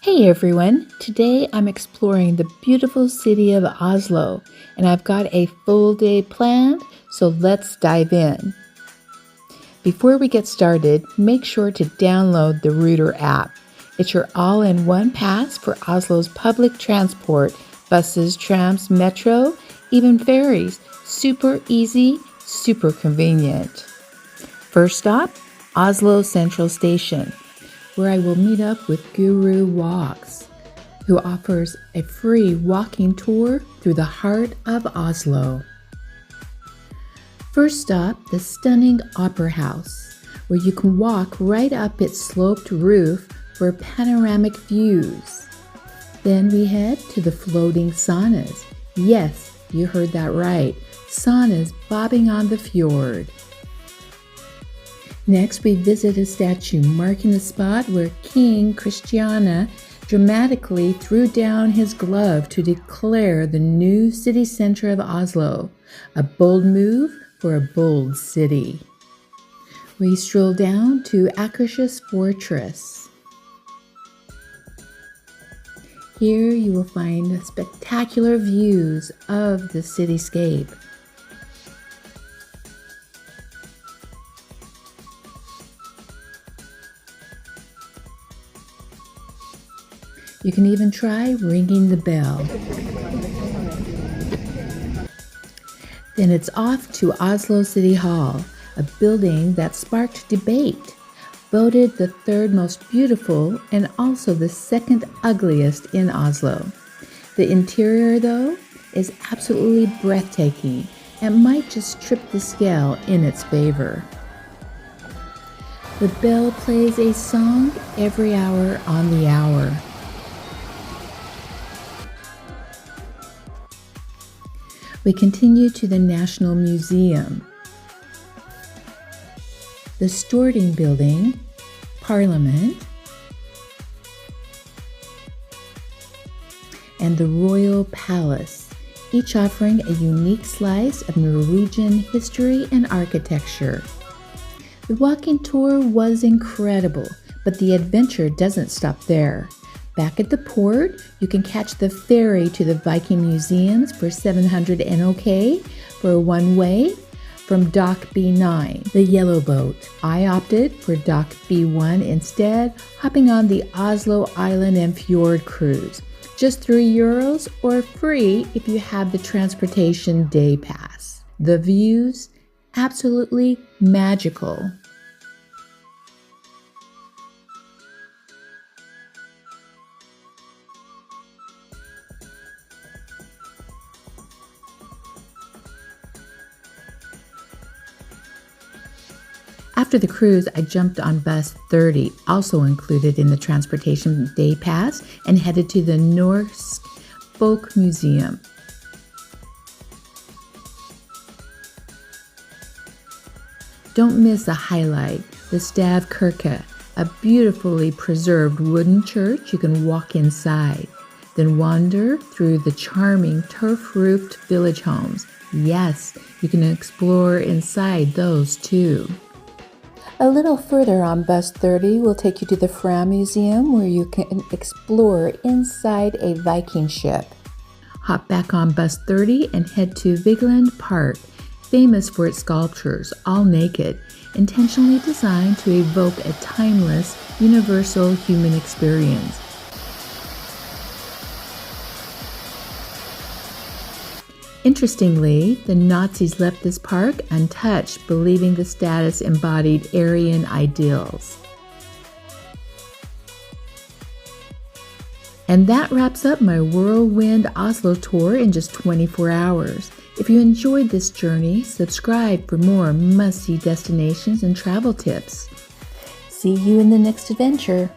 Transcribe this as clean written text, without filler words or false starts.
Hey everyone! Today I'm exploring the beautiful city of Oslo, and I've got a full day planned, so let's dive in. Before we get started, make sure to download the Router app. It's your all-in-one pass for Oslo's public transport, buses, trams, metro, even ferries. Super easy, super convenient. First stop, Oslo Central Station, where I will meet up with Guru Walks, who offers a free walking tour through the heart of Oslo. First stop, the stunning Opera House, where you can walk right up its sloped roof for panoramic views. Then we head to the floating saunas. Yes, you heard that right, saunas bobbing on the fjord. Next, we visit a statue marking the spot where King Christiana dramatically threw down his glove to declare the new city center of Oslo, a bold move for a bold city. We stroll down to Akershus Fortress. Here you will find spectacular views of the cityscape. You can even try ringing the bell. Then it's off to Oslo City Hall, a building that sparked debate, voted the third most beautiful and also the second ugliest in Oslo. The interior, though, is absolutely breathtaking and might just trip the scale in its favor. The bell plays a song every hour on the hour. We continue to the National Museum, the Storting Building, Parliament, and the Royal Palace, each offering a unique slice of Norwegian history and architecture. The walking tour was incredible, but the adventure doesn't stop there. Back at the port, you can catch the ferry to the Viking museums for 700 NOK for a one-way from Dock B9, the yellow boat. I opted for Dock B1 instead, hopping on the Oslo Island and Fjord cruise. Just €3 or free if you have the transportation day pass. The views, absolutely magical. After the cruise, I jumped on bus 30, also included in the transportation day pass, and headed to the Norsk Folk Museum. Don't miss a highlight, the Stavkirke, a beautifully preserved wooden church you can walk inside, then wander through the charming turf-roofed village homes. Yes, you can explore inside those too. A little further on bus 30 will take you to the Fram Museum, where you can explore inside a Viking ship. Hop back on bus 30 and head to Vigeland Park, famous for its sculptures, all naked, intentionally designed to evoke a timeless, universal human experience. Interestingly, the Nazis left this park untouched, believing the status embodied Aryan ideals. And that wraps up my whirlwind Oslo tour in just 24 hours. If you enjoyed this journey, subscribe for more must-see destinations and travel tips. See you in the next adventure.